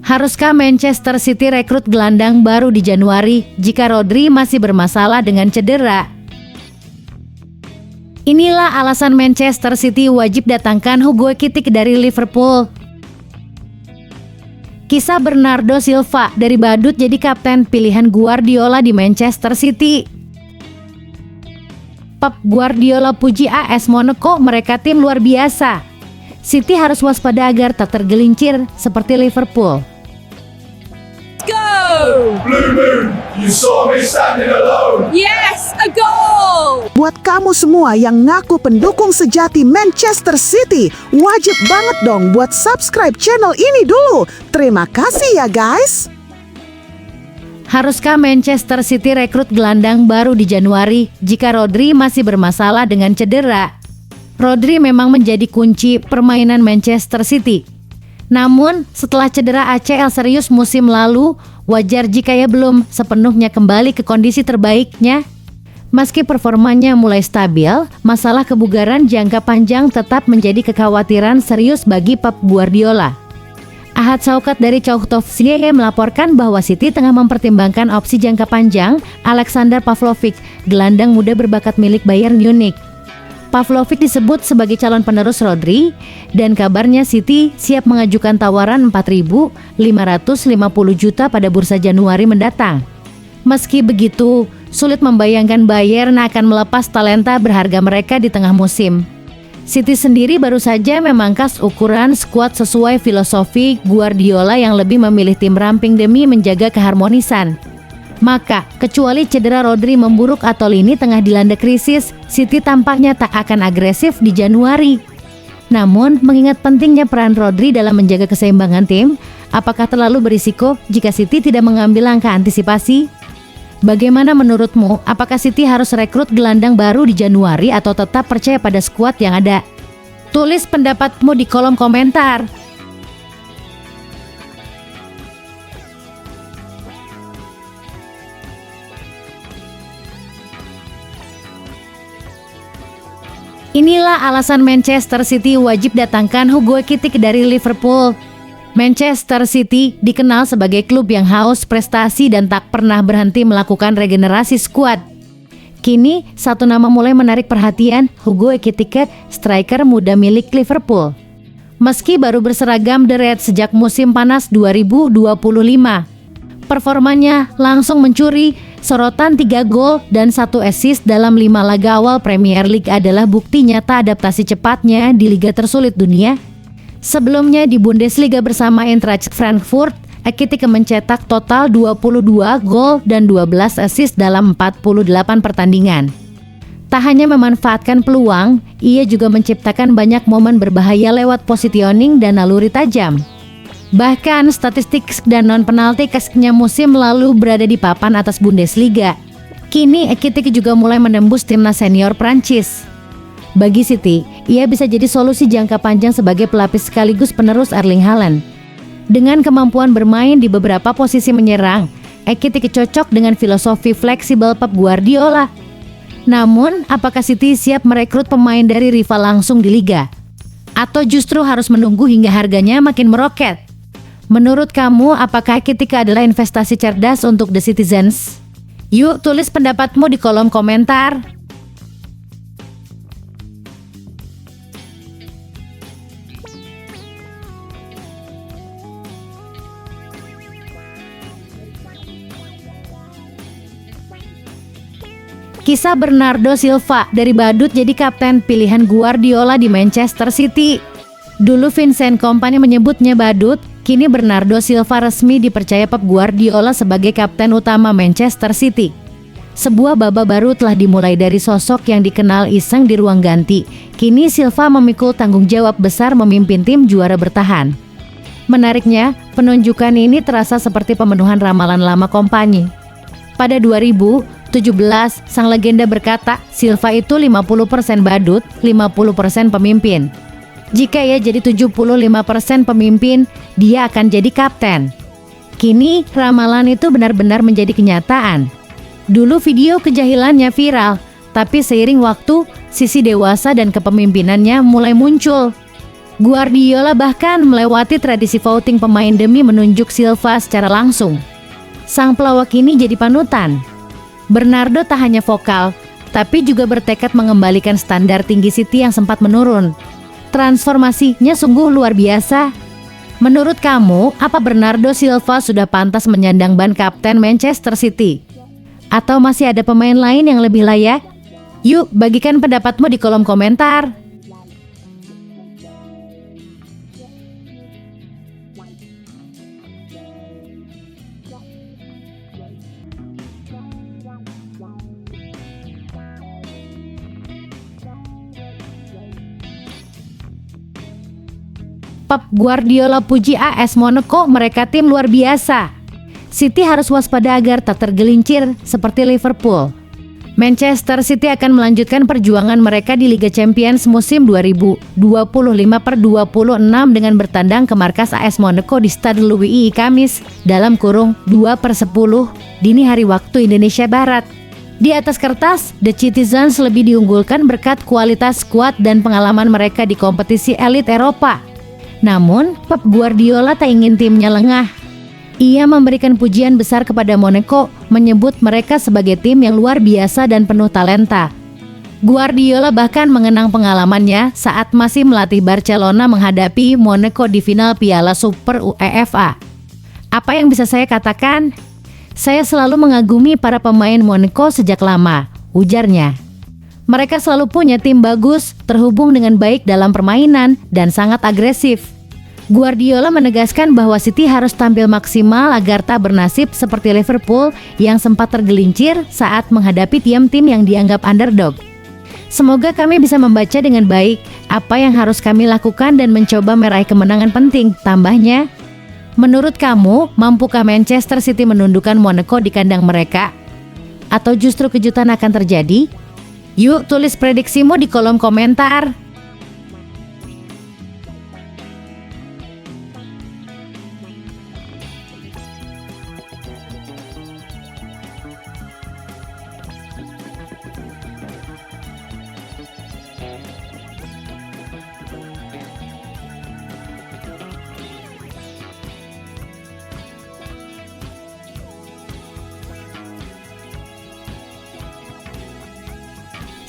Haruskah Manchester City rekrut gelandang baru di Januari jika Rodri masih bermasalah dengan cedera? Inilah alasan Manchester City wajib datangkan Hugo Ekitike dari Liverpool. Kisah Bernardo Silva dari badut jadi kapten pilihan Guardiola di Manchester City. Pep Guardiola puji AS Monaco, mereka tim luar biasa. City harus waspada agar tak tergelincir seperti Liverpool. Go! Blue Moon, you saw me standing alone. Yes, a goal! Buat kamu semua yang ngaku pendukung sejati Manchester City, wajib banget dong buat subscribe channel ini dulu. Terima kasih ya guys. Haruskah Manchester City rekrut gelandang baru di Januari jika Rodri masih bermasalah dengan cedera? Rodri memang menjadi kunci permainan Manchester City. Namun, setelah cedera ACL serius musim lalu, wajar jika ia belum sepenuhnya kembali ke kondisi terbaiknya. Meski performanya mulai stabil, masalah kebugaran jangka panjang tetap menjadi kekhawatiran serius bagi Pep Guardiola. Ahad Shaukat dari Cauhtov.ca melaporkan bahwa City tengah mempertimbangkan opsi jangka panjang Alexander Pavlovic, gelandang muda berbakat milik Bayern Munich. Pavlovic disebut sebagai calon penerus Rodri, dan kabarnya City siap mengajukan tawaran 4.550 juta pada bursa Januari mendatang. Meski begitu, sulit membayangkan Bayern akan melepas talenta berharga mereka di tengah musim. City sendiri baru saja memangkas ukuran skuad sesuai filosofi Guardiola yang lebih memilih tim ramping demi menjaga keharmonisan. Maka, kecuali cedera Rodri memburuk atau lini tengah dilanda krisis, City tampaknya tak akan agresif di Januari. Namun, mengingat pentingnya peran Rodri dalam menjaga keseimbangan tim, apakah terlalu berisiko jika City tidak mengambil langkah antisipasi? Bagaimana menurutmu, apakah City harus rekrut gelandang baru di Januari atau tetap percaya pada skuad yang ada? Tulis pendapatmu di kolom komentar. Inilah alasan Manchester City wajib datangkan Hugo Ekitike dari Liverpool. Manchester City dikenal sebagai klub yang haus prestasi dan tak pernah berhenti melakukan regenerasi skuad. Kini, satu nama mulai menarik perhatian, Hugo Ekitike, striker muda milik Liverpool. Meski baru berseragam The Reds sejak musim panas 2025, performanya langsung mencuri sorotan 3 gol dan 1 assist dalam 5 laga awal Premier League adalah bukti nyata adaptasi cepatnya di liga tersulit dunia. Sebelumnya di Bundesliga bersama Eintracht Frankfurt, Ekitike mencetak total 22 gol dan 12 assist dalam 48 pertandingan. Tak hanya memanfaatkan peluang, ia juga menciptakan banyak momen berbahaya lewat positioning dan naluri tajam. Bahkan statistik dan non-penalti keseknya musim lalu berada di papan atas Bundesliga. Kini Ekitike juga mulai menembus timnas senior Prancis. Bagi City, ia bisa jadi solusi jangka panjang sebagai pelapis sekaligus penerus Erling Haaland. Dengan kemampuan bermain di beberapa posisi menyerang, Ekitike cocok dengan filosofi fleksibel Pep Guardiola. Namun, apakah City siap merekrut pemain dari rival langsung di liga? Atau justru harus menunggu hingga harganya makin meroket? Menurut kamu, apakah Ekitike adalah investasi cerdas untuk The Citizens? Yuk, tulis pendapatmu di kolom komentar. Kisah Bernardo Silva dari badut jadi kapten pilihan Guardiola di Manchester City. Dulu Vincent Kompany menyebutnya badut, kini Bernardo Silva resmi dipercaya Pep Guardiola sebagai kapten utama Manchester City. Sebuah babak baru telah dimulai dari sosok yang dikenal iseng di ruang ganti. Kini Silva memikul tanggung jawab besar memimpin tim juara bertahan. Menariknya, penunjukan ini terasa seperti pemenuhan ramalan lama Kompany. Pada 2017, sang legenda berkata, Silva itu 50% badut, 50% pemimpin. Jika ia jadi 75% pemimpin, dia akan jadi kapten. Kini, ramalan itu benar-benar menjadi kenyataan. Dulu video kejahilannya viral, tapi seiring waktu, sisi dewasa dan kepemimpinannya mulai muncul. Guardiola bahkan melewati tradisi voting pemain demi menunjuk Silva secara langsung. Sang pelawak ini jadi panutan. Bernardo tak hanya vokal, tapi juga bertekad mengembalikan standar tinggi City yang sempat menurun. Transformasinya sungguh luar biasa. Menurut kamu, apa Bernardo Silva sudah pantas menyandang ban kapten Manchester City? Atau masih ada pemain lain yang lebih layak? Yuk, bagikan pendapatmu di kolom komentar. Pep Guardiola puji AS Monaco, mereka tim luar biasa. City harus waspada agar tak tergelincir seperti Liverpool. Manchester City akan melanjutkan perjuangan mereka di Liga Champions musim 2025/26 dengan bertandang ke markas AS Monaco di Stade Louis Kamis (2/10) dini hari waktu Indonesia Barat. Di atas kertas, The Citizens lebih diunggulkan berkat kualitas skuad dan pengalaman mereka di kompetisi elit Eropa. Namun, Pep Guardiola tak ingin timnya lengah. Ia memberikan pujian besar kepada Monaco, menyebut mereka sebagai tim yang luar biasa dan penuh talenta. Guardiola bahkan mengenang pengalamannya saat masih melatih Barcelona menghadapi Monaco di final Piala Super UEFA. Apa yang bisa saya katakan? Saya selalu mengagumi para pemain Monaco sejak lama, ujarnya. Mereka selalu punya tim bagus, terhubung dengan baik dalam permainan, dan sangat agresif. Guardiola menegaskan bahwa City harus tampil maksimal agar tak bernasib seperti Liverpool yang sempat tergelincir saat menghadapi tim-tim yang dianggap underdog. Semoga kami bisa membaca dengan baik apa yang harus kami lakukan dan mencoba meraih kemenangan penting, tambahnya. Menurut kamu, mampukah Manchester City menundukkan Monaco di kandang mereka? Atau justru kejutan akan terjadi? Yuk, tulis prediksimu di kolom komentar.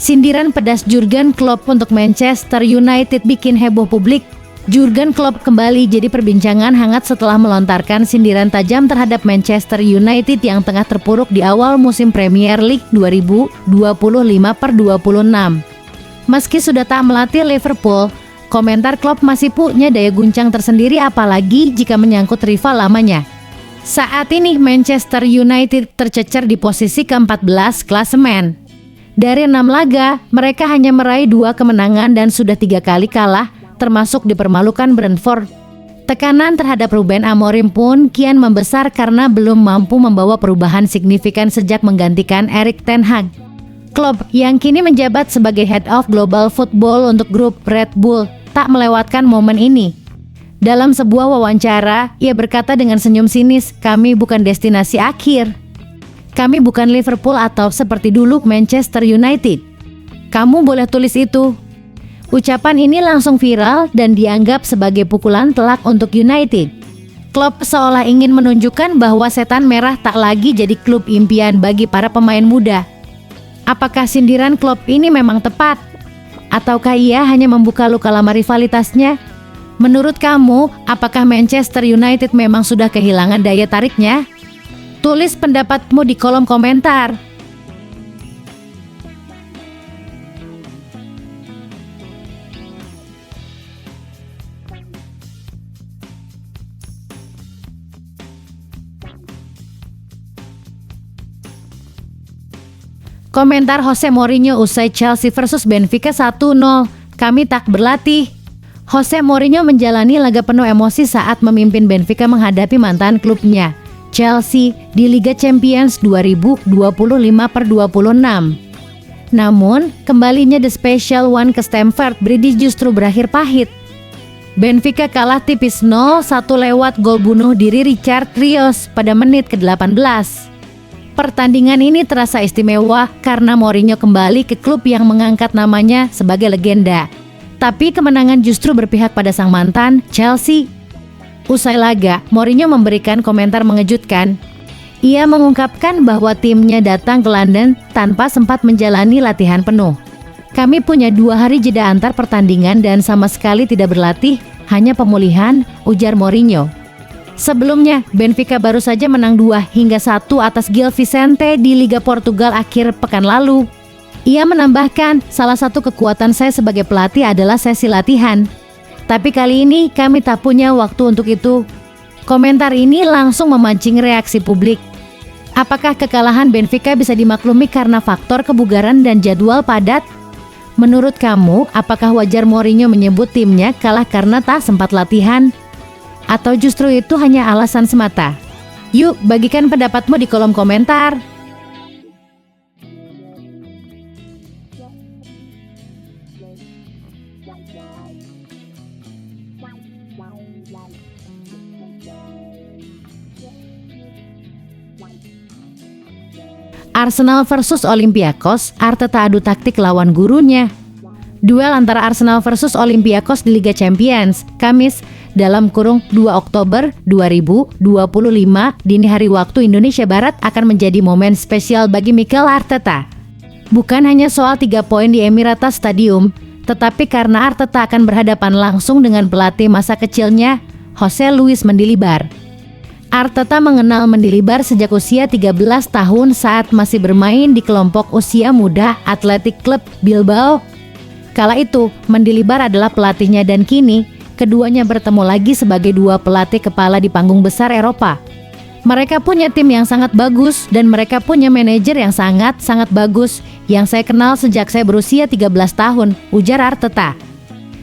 Sindiran pedas Jurgen Klopp untuk Manchester United bikin heboh publik. Jurgen Klopp kembali jadi perbincangan hangat setelah melontarkan sindiran tajam terhadap Manchester United yang tengah terpuruk di awal musim Premier League 2025/26. Meski sudah tak melatih Liverpool, komentar Klopp masih punya daya guncang tersendiri, apalagi jika menyangkut rival lamanya. Saat ini Manchester United tercecer di posisi ke-14 klasemen. Dari 6 laga, mereka hanya meraih 2 kemenangan dan sudah 3 kali kalah, termasuk dipermalukan Brentford. Tekanan terhadap Ruben Amorim pun kian membesar karena belum mampu membawa perubahan signifikan sejak menggantikan Erik ten Hag. Klopp yang kini menjabat sebagai Head of Global Football untuk grup Red Bull tak melewatkan momen ini. Dalam sebuah wawancara, ia berkata dengan senyum sinis, "Kami bukan destinasi akhir. Kami bukan Liverpool atau seperti dulu Manchester United." Kamu boleh tulis itu. Ucapan ini langsung viral dan dianggap sebagai pukulan telak untuk United. Klopp seolah ingin menunjukkan bahwa setan merah tak lagi jadi klub impian bagi para pemain muda. Apakah sindiran Klopp ini memang tepat? Ataukah ia hanya membuka luka lama rivalitasnya? Menurut kamu, apakah Manchester United memang sudah kehilangan daya tariknya? Tulis pendapatmu di kolom komentar. Komentar Jose Mourinho usai Chelsea versus Benfica 1-0. Kami tak berlatih. Jose Mourinho menjalani laga penuh emosi saat memimpin Benfica menghadapi mantan klubnya, Chelsea, di Liga Champions 2025/26. Namun, kembalinya The Special One ke Stamford Bridge justru berakhir pahit. Benfica kalah tipis 0-1 lewat gol bunuh diri Richard Rios pada menit ke-18. Pertandingan ini terasa istimewa karena Mourinho kembali ke klub yang mengangkat namanya sebagai legenda. Tapi kemenangan justru berpihak pada sang mantan, Chelsea. Usai laga, Mourinho memberikan komentar mengejutkan. Ia mengungkapkan bahwa timnya datang ke London tanpa sempat menjalani latihan penuh. Kami punya 2 hari jeda antar pertandingan dan sama sekali tidak berlatih, hanya pemulihan, ujar Mourinho. Sebelumnya, Benfica baru saja menang 2-1 atas Gil Vicente di Liga Portugal akhir pekan lalu. Ia menambahkan, salah satu kekuatan saya sebagai pelatih adalah sesi latihan. Tapi kali ini kami tak punya waktu untuk itu. Komentar ini langsung memancing reaksi publik. Apakah kekalahan Benfica bisa dimaklumi karena faktor kebugaran dan jadwal padat? Menurut kamu, apakah wajar Mourinho menyebut timnya kalah karena tak sempat latihan? Atau justru itu hanya alasan semata? Yuk, bagikan pendapatmu di kolom komentar. Arsenal versus Olympiakos, Arteta adu taktik lawan gurunya. Duel antara Arsenal versus Olympiakos di Liga Champions, Kamis, (2 Oktober 2025) dini hari waktu Indonesia Barat akan menjadi momen spesial bagi Mikel Arteta. Bukan hanya soal 3 poin di Emirates Stadium, tetapi karena Arteta akan berhadapan langsung dengan pelatih masa kecilnya, Jose Luis Mendilibar. Arteta mengenal Mendilibar sejak usia 13 tahun saat masih bermain di kelompok usia muda Athletic Club Bilbao. Kala itu, Mendilibar adalah pelatihnya dan kini, keduanya bertemu lagi sebagai 2 pelatih kepala di panggung besar Eropa. Mereka punya tim yang sangat bagus dan mereka punya manajer yang sangat bagus yang saya kenal sejak saya berusia 13 tahun, ujar Arteta.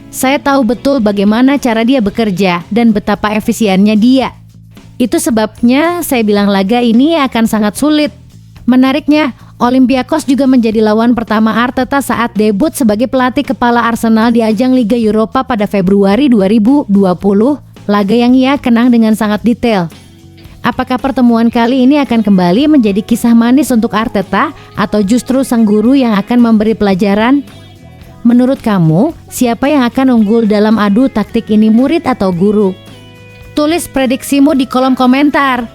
Saya tahu betul bagaimana cara dia bekerja dan betapa efisiennya dia. Itu sebabnya saya bilang laga ini akan sangat sulit. Menariknya, Olympiakos juga menjadi lawan pertama Arteta saat debut sebagai pelatih kepala Arsenal di ajang Liga Eropa pada Februari 2020, laga yang ia kenang dengan sangat detail. Apakah pertemuan kali ini akan kembali menjadi kisah manis untuk Arteta atau justru sang guru yang akan memberi pelajaran? Menurut kamu, siapa yang akan unggul dalam adu taktik ini, murid atau guru? Tulis prediksimu di kolom komentar.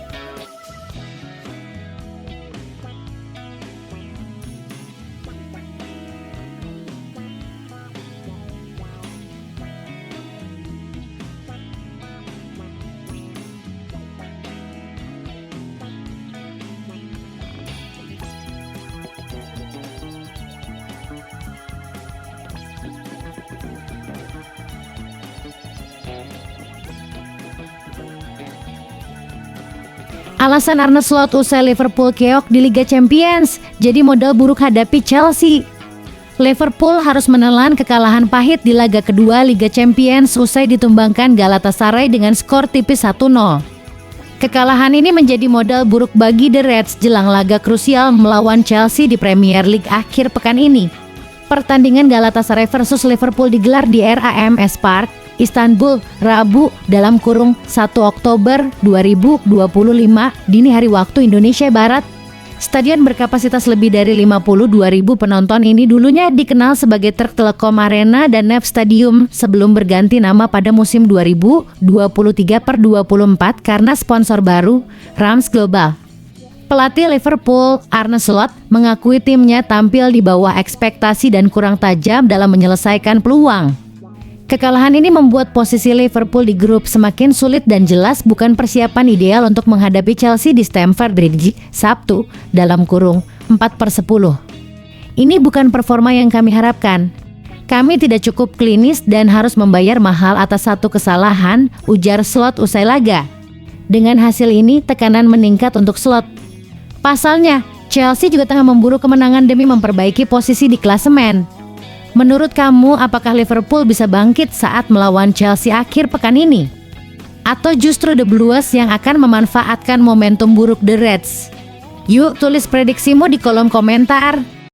Alasan Arne Slot usai Liverpool keok di Liga Champions jadi modal buruk hadapi Chelsea. Liverpool harus menelan kekalahan pahit di laga kedua Liga Champions usai ditumbangkan Galatasaray dengan skor tipis 1-0. Kekalahan ini menjadi modal buruk bagi The Reds jelang laga krusial melawan Chelsea di Premier League akhir pekan ini. Pertandingan Galatasaray versus Liverpool digelar di RAMS Park, Istanbul, Rabu (1 Oktober 2025) dini hari waktu Indonesia Barat. Stadion berkapasitas lebih dari 52.000 penonton ini dulunya dikenal sebagai Turk Telekom Arena dan Nef Stadium sebelum berganti nama pada musim 2023/24 karena sponsor baru, Rams Global. Pelatih Liverpool, Arne Slot, mengakui timnya tampil di bawah ekspektasi dan kurang tajam dalam menyelesaikan peluang. Kekalahan ini membuat posisi Liverpool di grup semakin sulit dan jelas bukan persiapan ideal untuk menghadapi Chelsea di Stamford Bridge, Sabtu, (4/10). Ini bukan performa yang kami harapkan. Kami tidak cukup klinis dan harus membayar mahal atas satu kesalahan, ujar Slot usai laga. Dengan hasil ini, tekanan meningkat untuk Slot. Pasalnya, Chelsea juga tengah memburu kemenangan demi memperbaiki posisi di klasemen. Menurut kamu, apakah Liverpool bisa bangkit saat melawan Chelsea akhir pekan ini? Atau justru The Blues yang akan memanfaatkan momentum buruk The Reds? Yuk tulis prediksimu di kolom komentar.